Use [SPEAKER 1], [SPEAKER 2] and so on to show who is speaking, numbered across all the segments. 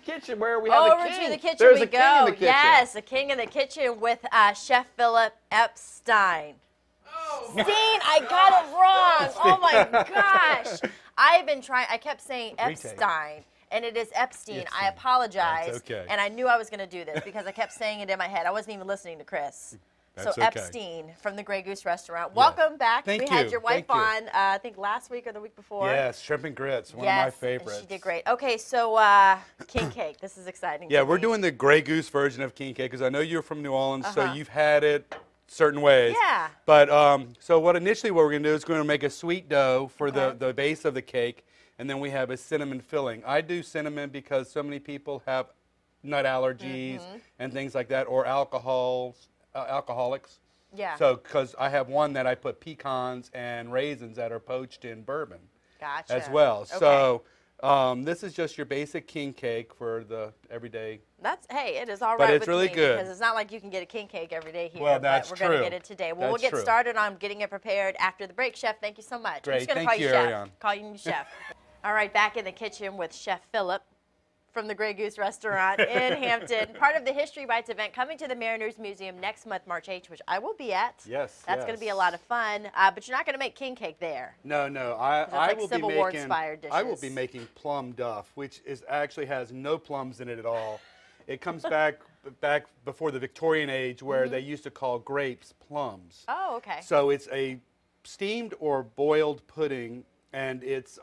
[SPEAKER 1] kitchen where we have a king.
[SPEAKER 2] Over to the kitchen
[SPEAKER 1] There's
[SPEAKER 2] we
[SPEAKER 1] a king
[SPEAKER 2] go.
[SPEAKER 1] in the kitchen.
[SPEAKER 2] Yes, a king in the kitchen with Chef Philip Epstein.
[SPEAKER 3] Oh,
[SPEAKER 2] Steen, I got it wrong. Oh my gosh. I've been trying, I kept saying Epstein, and it is Epstein. I apologize.
[SPEAKER 1] That's okay.
[SPEAKER 2] And I knew I was going to do this because I kept saying it in my head. I wasn't even listening to Chris.
[SPEAKER 1] That's
[SPEAKER 2] so
[SPEAKER 1] okay.
[SPEAKER 2] Epstein from the Grey Goose Restaurant. Welcome back.
[SPEAKER 1] Thank
[SPEAKER 2] we had
[SPEAKER 1] you.
[SPEAKER 2] your wife
[SPEAKER 1] Thank you.
[SPEAKER 2] on, I think last week or the week before.
[SPEAKER 1] Yes, shrimp and grits, one of my favorites.
[SPEAKER 2] She did great. Okay, so king cake. This is exciting.
[SPEAKER 1] Yeah,
[SPEAKER 2] to
[SPEAKER 1] we're
[SPEAKER 2] me.
[SPEAKER 1] doing the Grey Goose version of king cake because I know you're from New Orleans, so you've had it certain ways.
[SPEAKER 2] Yeah.
[SPEAKER 1] But so what we're going to do is we're going to make a sweet dough for the base of the cake, and then we have a cinnamon filling. I do cinnamon because so many people have nut allergies and things like that, or alcoholics.
[SPEAKER 2] Yeah.
[SPEAKER 1] So, because I have one that I put pecans and raisins that are poached in bourbon.
[SPEAKER 2] Gotcha.
[SPEAKER 1] As well.
[SPEAKER 2] Okay.
[SPEAKER 1] So, this is just your basic king cake for the everyday.
[SPEAKER 2] Hey, it is all right.
[SPEAKER 1] But it's
[SPEAKER 2] with
[SPEAKER 1] really
[SPEAKER 2] me
[SPEAKER 1] good.
[SPEAKER 2] Because it's not like you can get a king cake every day here.
[SPEAKER 1] Well, that's
[SPEAKER 2] but we're going
[SPEAKER 1] true.
[SPEAKER 2] to get it today. Well, we'll
[SPEAKER 1] That's
[SPEAKER 2] get
[SPEAKER 1] true.
[SPEAKER 2] started on getting it prepared after the break. Chef, thank you so much. I'm
[SPEAKER 1] Great.
[SPEAKER 2] just going to
[SPEAKER 1] Thank
[SPEAKER 2] call you
[SPEAKER 1] you,
[SPEAKER 2] Chef.
[SPEAKER 1] Ariane.
[SPEAKER 2] Call you Chef. All right, back in the kitchen with Chef Philip from the Grey Goose Restaurant in Hampton. Part of the History Bites event coming to the Mariners Museum next month, March 8th, which I will be at.
[SPEAKER 1] Yes.
[SPEAKER 2] That's going to be a lot of fun. But you're not going to make king cake there.
[SPEAKER 1] No.
[SPEAKER 2] Like
[SPEAKER 1] I will
[SPEAKER 2] Civil
[SPEAKER 1] be
[SPEAKER 2] War
[SPEAKER 1] making.
[SPEAKER 2] inspired
[SPEAKER 1] I will
[SPEAKER 2] dishes.
[SPEAKER 1] be making plum duff, which is actually has no plums in it at all. It comes back before the Victorian age, where they used to call grapes plums.
[SPEAKER 2] Oh, okay.
[SPEAKER 1] So it's a steamed or boiled pudding, and it's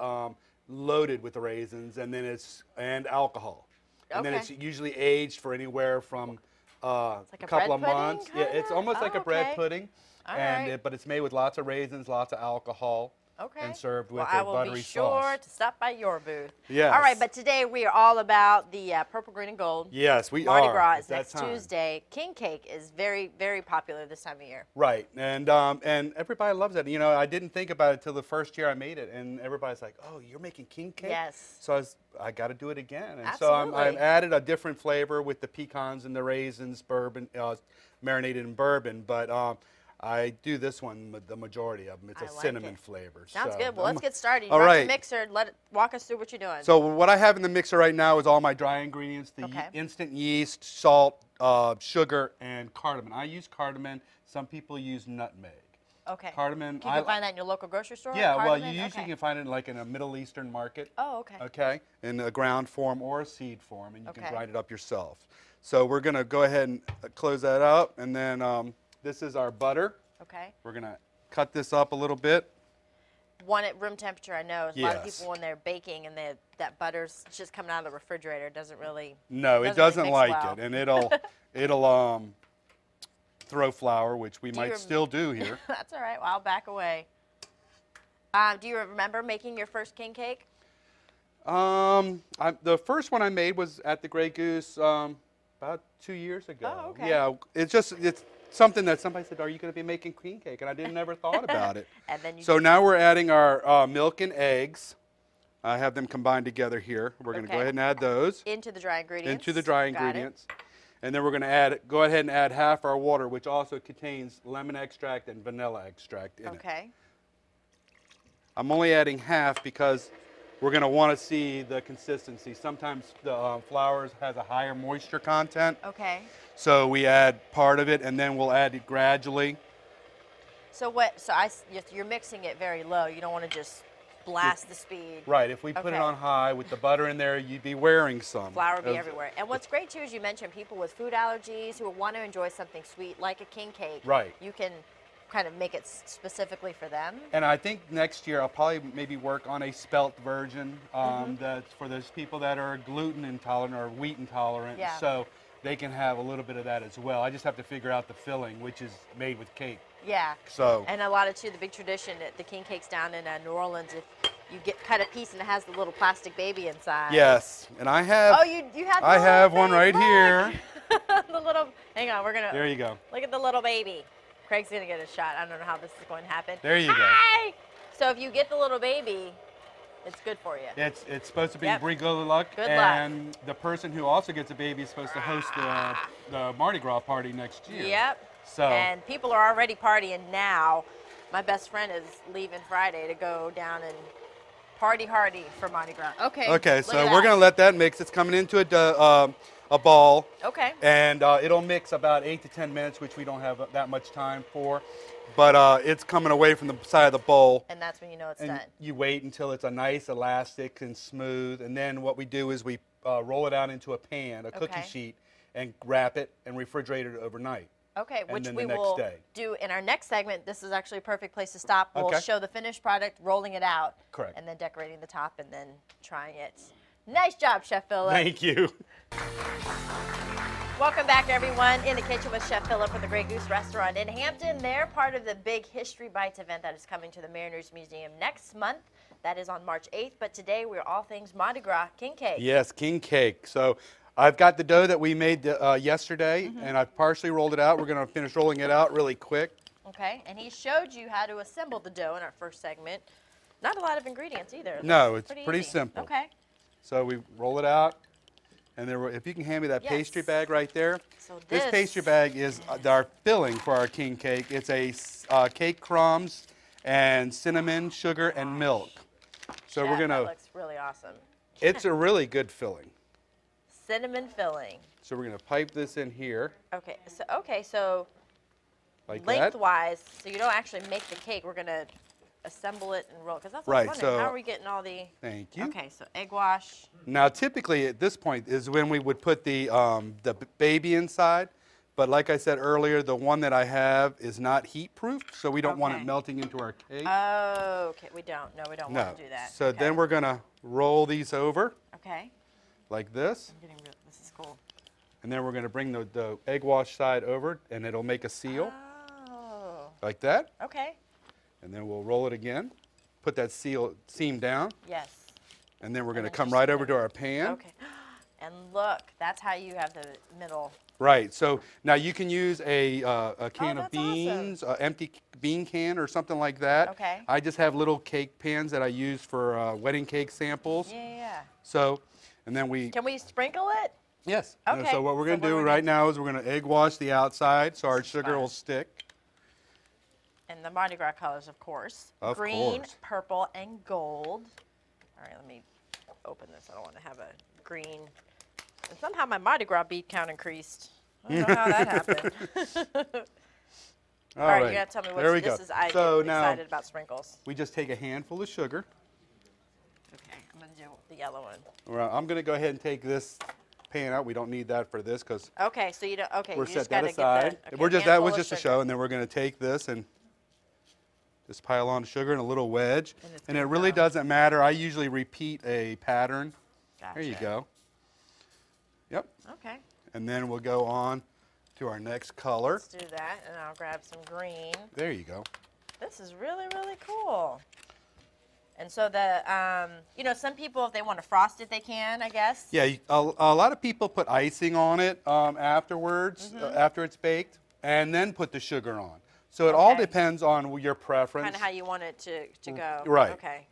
[SPEAKER 1] loaded with raisins, and then and alcohol. And then
[SPEAKER 2] Okay.
[SPEAKER 1] it's usually aged for anywhere from
[SPEAKER 2] like
[SPEAKER 1] a
[SPEAKER 2] a
[SPEAKER 1] couple
[SPEAKER 2] bread
[SPEAKER 1] of
[SPEAKER 2] pudding,
[SPEAKER 1] months. Yeah, it's almost like a bread
[SPEAKER 2] okay.
[SPEAKER 1] pudding,
[SPEAKER 2] All
[SPEAKER 1] and
[SPEAKER 2] right.
[SPEAKER 1] but it's made with lots of raisins, lots of alcohol,
[SPEAKER 2] Okay.
[SPEAKER 1] and served with
[SPEAKER 2] well, I
[SPEAKER 1] a
[SPEAKER 2] will
[SPEAKER 1] buttery
[SPEAKER 2] be sure
[SPEAKER 1] sauce.
[SPEAKER 2] to stop by your booth.
[SPEAKER 1] Yes.
[SPEAKER 2] All right, but today we are all about the purple, green, and gold.
[SPEAKER 1] Yes, we
[SPEAKER 2] Mardi
[SPEAKER 1] are.
[SPEAKER 2] Gras
[SPEAKER 1] at
[SPEAKER 2] is
[SPEAKER 1] that
[SPEAKER 2] next
[SPEAKER 1] time.
[SPEAKER 2] Tuesday. King cake is very, very popular this time of year.
[SPEAKER 1] Right, and everybody loves it. You know, I didn't think about it till the first year I made it, and everybody's like, "Oh, you're making king cake?"
[SPEAKER 2] Yes.
[SPEAKER 1] So I got to do it again, and
[SPEAKER 2] Absolutely.
[SPEAKER 1] so I've added a different flavor with the pecans and the raisins, bourbon, marinated in bourbon. But I do this one with the majority of them. It's
[SPEAKER 2] I
[SPEAKER 1] a
[SPEAKER 2] like
[SPEAKER 1] cinnamon
[SPEAKER 2] it.
[SPEAKER 1] flavor.
[SPEAKER 2] Sounds
[SPEAKER 1] so
[SPEAKER 2] good. Well, let's get started. You
[SPEAKER 1] all
[SPEAKER 2] brought
[SPEAKER 1] right.
[SPEAKER 2] your mixer. Walk us through what you're doing.
[SPEAKER 1] So what I have in the mixer right now is all my dry ingredients: the
[SPEAKER 2] Okay.
[SPEAKER 1] instant yeast, salt, sugar, and cardamom. I use cardamom. Some people use nutmeg.
[SPEAKER 2] okay.
[SPEAKER 1] Cardamom.
[SPEAKER 2] Can you find that in your local grocery store?
[SPEAKER 1] Yeah, well, you
[SPEAKER 2] Cardamom?
[SPEAKER 1] usually can find it like in a Middle Eastern market.
[SPEAKER 2] Oh, okay.
[SPEAKER 1] Okay, in a ground form or a seed form, and you
[SPEAKER 2] Okay.
[SPEAKER 1] can grind it up yourself. So we're gonna go ahead and close that up, and then this is our butter.
[SPEAKER 2] Okay.
[SPEAKER 1] We're gonna cut this up a little bit.
[SPEAKER 2] One at room temperature, I know. A lot of
[SPEAKER 1] Yes.
[SPEAKER 2] people when they're baking and that butter's just coming out of the refrigerator doesn't really.
[SPEAKER 1] No, it
[SPEAKER 2] Doesn't really
[SPEAKER 1] doesn't
[SPEAKER 2] mix
[SPEAKER 1] like
[SPEAKER 2] well.
[SPEAKER 1] it, and it'll throw flour, which we
[SPEAKER 2] Do
[SPEAKER 1] might
[SPEAKER 2] you
[SPEAKER 1] still do here.
[SPEAKER 2] That's all right. Well, I'll back away. Do you remember making your first king cake?
[SPEAKER 1] The first one I made was at the Grey Goose about 2 years ago.
[SPEAKER 2] Oh, okay.
[SPEAKER 1] Yeah, it's something that somebody said, "Are you going to be making queen cake?" And I never thought about it.
[SPEAKER 2] And then you
[SPEAKER 1] So now we're adding our milk and eggs. I have them combined together here. We're going to go
[SPEAKER 2] Okay.
[SPEAKER 1] ahead and add those
[SPEAKER 2] into the dry ingredients.
[SPEAKER 1] into the dry
[SPEAKER 2] Got it.
[SPEAKER 1] ingredients. And then we're going to go ahead and add half our water, which also contains lemon extract and vanilla extract in it.
[SPEAKER 2] Okay.
[SPEAKER 1] I'm only adding half because we're going to want to see the consistency. Sometimes the flour has a higher moisture content.
[SPEAKER 2] Okay.
[SPEAKER 1] So we add part of it, and then we'll add it gradually.
[SPEAKER 2] So you're mixing it very low. You don't want to just blast the speed.
[SPEAKER 1] Right. If we put it
[SPEAKER 2] Okay.
[SPEAKER 1] on high with the butter in there, you'd be wearing some.
[SPEAKER 2] Flour will be everywhere. And what's great too is you mentioned people with food allergies who want to enjoy something sweet like a king cake.
[SPEAKER 1] Right.
[SPEAKER 2] You can kind of make it specifically for them.
[SPEAKER 1] And I think next year I'll probably maybe work on a spelt version that's for those people that are gluten intolerant or wheat intolerant.
[SPEAKER 2] Yeah.
[SPEAKER 1] So they can have a little bit of that as well. I just have to figure out the filling, which is made with cake.
[SPEAKER 2] Yeah.
[SPEAKER 1] So.
[SPEAKER 2] And a lot of too, the big tradition at the king cakes down in New Orleans, if you cut a piece and it has the little plastic baby inside.
[SPEAKER 1] Yes, and I have.
[SPEAKER 2] Oh, you have. The
[SPEAKER 1] I
[SPEAKER 2] little
[SPEAKER 1] have one
[SPEAKER 2] thing?
[SPEAKER 1] right
[SPEAKER 2] Look.
[SPEAKER 1] here.
[SPEAKER 2] The little. Hang on, we're gonna.
[SPEAKER 1] There you go.
[SPEAKER 2] Look at the little baby. Craig's gonna get a shot. I don't know how this is going to happen.
[SPEAKER 1] There you go.
[SPEAKER 2] Hi! So if you get the little baby, it's good for you.
[SPEAKER 1] It's supposed to be
[SPEAKER 2] Yep.
[SPEAKER 1] bring good luck.
[SPEAKER 2] Good luck.
[SPEAKER 1] And the person who also gets a baby is supposed to host the Mardi Gras party next year.
[SPEAKER 2] Yep.
[SPEAKER 1] So.
[SPEAKER 2] And people are already partying now. My best friend is leaving Friday to go down and Party hardy for Mardi Gras. Okay.
[SPEAKER 1] Okay,
[SPEAKER 2] look
[SPEAKER 1] so
[SPEAKER 2] at
[SPEAKER 1] we're
[SPEAKER 2] that.
[SPEAKER 1] going to let that mix. It's coming into a ball.
[SPEAKER 2] Okay.
[SPEAKER 1] And it'll mix about 8 to 10 minutes, which we don't have that much time for. But it's coming away from the side of the bowl.
[SPEAKER 2] And that's when you know it's
[SPEAKER 1] And
[SPEAKER 2] done.
[SPEAKER 1] you wait until it's a nice elastic and smooth. And then what we do is we roll it out into a pan, a cookie sheet, and wrap it and refrigerate it overnight.
[SPEAKER 2] Okay,
[SPEAKER 1] and
[SPEAKER 2] which
[SPEAKER 1] then
[SPEAKER 2] we
[SPEAKER 1] the next
[SPEAKER 2] will
[SPEAKER 1] day.
[SPEAKER 2] do in our next segment. This is actually a perfect place to stop. We'll show the finished product, rolling it out.
[SPEAKER 1] Correct.
[SPEAKER 2] And then decorating the top and then trying it. Nice job, Chef Philip.
[SPEAKER 1] Thank you.
[SPEAKER 2] Welcome back, everyone, in the kitchen with Chef Philip from the Grey Goose Restaurant in Hampton. They're part of the big History Bites event that is coming to the Mariners Museum next month. That is on March 8th. But today, we're all things Mardi Gras king cake.
[SPEAKER 1] Yes, king cake. So I've got the dough that we made yesterday, and I've partially rolled it out. We're going to finish rolling it out really quick.
[SPEAKER 2] Okay, and he showed you how to assemble the dough in our first segment. Not a lot of ingredients either.
[SPEAKER 1] No, it's pretty
[SPEAKER 2] easy.
[SPEAKER 1] simple.
[SPEAKER 2] Okay.
[SPEAKER 1] So we roll it out, and then if you can hand me that pastry bag right there.
[SPEAKER 2] So
[SPEAKER 1] this pastry bag is our filling for our king cake. It's a cake crumbs and cinnamon, sugar, and milk. So we're gonna.
[SPEAKER 2] That looks really awesome.
[SPEAKER 1] It's a really good filling.
[SPEAKER 2] Cinnamon filling.
[SPEAKER 1] So we're gonna pipe this in here.
[SPEAKER 2] Okay. So
[SPEAKER 1] like
[SPEAKER 2] lengthwise, so you don't actually make the cake. We're gonna assemble it and roll. Because that's what I'm wondering. How are we getting all the?
[SPEAKER 1] Thank you.
[SPEAKER 2] Okay, so egg wash.
[SPEAKER 1] Now, typically at this point is when we would put the baby inside. But like I said earlier, the one that I have is not heat proof, so we don't want it melting into our cake.
[SPEAKER 2] Oh, okay. We don't. No, we don't want to do that.
[SPEAKER 1] So then we're going to roll these over.
[SPEAKER 2] Okay.
[SPEAKER 1] Like this.
[SPEAKER 2] This is cool.
[SPEAKER 1] And then we're going to bring the egg wash side over, and it'll make a seal.
[SPEAKER 2] Oh.
[SPEAKER 1] Like that.
[SPEAKER 2] Okay.
[SPEAKER 1] And then we'll roll it again. Put that seam down.
[SPEAKER 2] Yes.
[SPEAKER 1] And then we're going to come right over to our pan.
[SPEAKER 2] Okay. And look, that's how you have the middle.
[SPEAKER 1] Right. So now you can use a can of beans, an empty bean can or something like that.
[SPEAKER 2] Okay.
[SPEAKER 1] I just have little cake pans that I use for wedding cake samples.
[SPEAKER 2] Yeah.
[SPEAKER 1] So, and then we...
[SPEAKER 2] Can we sprinkle it?
[SPEAKER 1] Yes.
[SPEAKER 2] Okay.
[SPEAKER 1] So what we're going to do right now is we're going to egg wash the outside so our sugar will stick.
[SPEAKER 2] And the Mardi Gras colors, of course.
[SPEAKER 1] Of
[SPEAKER 2] Green,
[SPEAKER 1] course.
[SPEAKER 2] purple, and gold. All right, let me open this. I don't want to have a green. And somehow my Mardi Gras bead count increased. I don't know how that happened. All right, you got to tell me what this is. I get excited about sprinkles.
[SPEAKER 1] We just take a handful of sugar.
[SPEAKER 2] Okay, I'm going to do the yellow one.
[SPEAKER 1] Well, I'm going to go ahead and take this pan out. We don't need that for this because
[SPEAKER 2] okay, so you don't. Okay,
[SPEAKER 1] we're
[SPEAKER 2] you
[SPEAKER 1] set
[SPEAKER 2] just
[SPEAKER 1] that
[SPEAKER 2] gotta
[SPEAKER 1] aside.
[SPEAKER 2] Get the,
[SPEAKER 1] We're just that was just a show, and then we're going to take this and just pile on sugar in a little wedge. And it really doesn't matter. I usually repeat a pattern.
[SPEAKER 2] Gotcha.
[SPEAKER 1] There you go. Yep.
[SPEAKER 2] Okay.
[SPEAKER 1] And then we'll go on to our next color.
[SPEAKER 2] Let's do that, and I'll grab some green.
[SPEAKER 1] There you go.
[SPEAKER 2] This is really, really cool. And so the, you know, some people, if they want to frost it, they can, I guess.
[SPEAKER 1] Yeah, a lot of people put icing on it afterwards, after it's baked, and then put the sugar on. So it all depends on your preference.
[SPEAKER 2] Kind of how you want it to go.
[SPEAKER 1] Right.
[SPEAKER 2] Okay.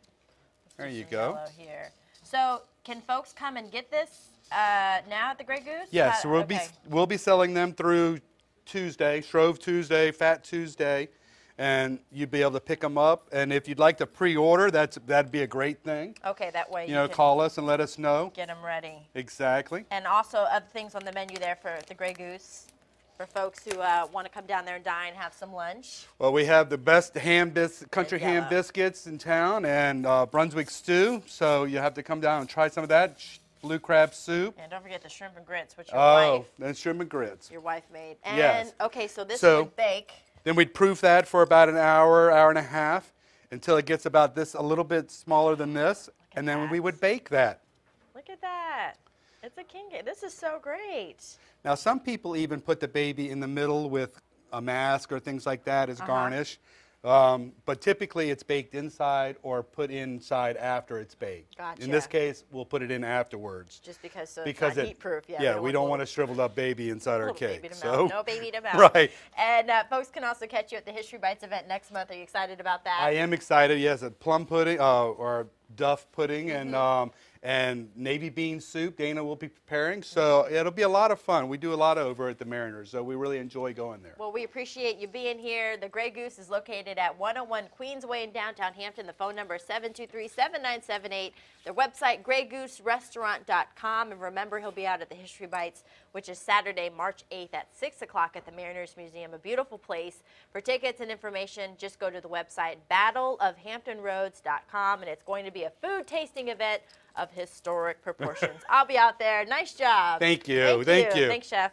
[SPEAKER 1] There you go.
[SPEAKER 2] Here. So can folks come and get this now at the Grey Goose?
[SPEAKER 1] Yes, so we'll be selling them through Tuesday, Shrove Tuesday, Fat Tuesday, and you'd be able to pick them up. And if you'd like to pre-order, that'd be a great thing.
[SPEAKER 2] Okay, that way
[SPEAKER 1] you know, call us and let us know.
[SPEAKER 2] Get them ready.
[SPEAKER 1] Exactly.
[SPEAKER 2] And also other things on the menu there for the Grey Goose. For folks who want to come down there and dine and have some lunch.
[SPEAKER 1] Well, we have the best country ham biscuits in town and Brunswick stew. So you have to come down and try some of that. Blue crab soup.
[SPEAKER 2] And don't forget the shrimp and grits, which your wife.
[SPEAKER 1] Oh, and shrimp and grits.
[SPEAKER 2] Your wife made. And,
[SPEAKER 1] yes.
[SPEAKER 2] Okay, so this would bake.
[SPEAKER 1] Then we'd proof that for about an hour, hour and a half, until it gets about this, a little bit smaller than this. And then we would bake that.
[SPEAKER 2] Look at that. It's a king cake. This is so great.
[SPEAKER 1] Now, some people even put the baby in the middle with a mask or things like that as garnish. But typically, it's baked inside or put inside after it's baked.
[SPEAKER 2] Gotcha.
[SPEAKER 1] In this case, we'll put it in afterwards.
[SPEAKER 2] Just because it's not heat-proof.
[SPEAKER 1] Yeah, we don't want a shriveled up baby inside our cake.
[SPEAKER 2] Baby to melt. No baby to melt.
[SPEAKER 1] Right.
[SPEAKER 2] And folks can also catch you at the History Bites event next month. Are you excited about that?
[SPEAKER 1] I am excited. Yes, a plum pudding or Duff pudding, and and navy bean soup Dana will be preparing. So it'll be a lot of fun. We do a lot over at the Mariners, so we really enjoy going there.
[SPEAKER 2] Well, we appreciate you being here. The Grey Goose is located at 101 Queensway in downtown Hampton. The phone number is 723-7978. Their website, graygooserestaurant.com. And remember, he'll be out at the History Bites, which is Saturday, March 8th at 6 o'clock at the Mariners Museum. A beautiful place. For tickets and information, just go to the website, battleofhamptonroads.com. And it's going to be a food tasting event of historic proportions. I'll be out there. Nice job.
[SPEAKER 1] Thank you. Thank you.
[SPEAKER 2] Thanks, Chef.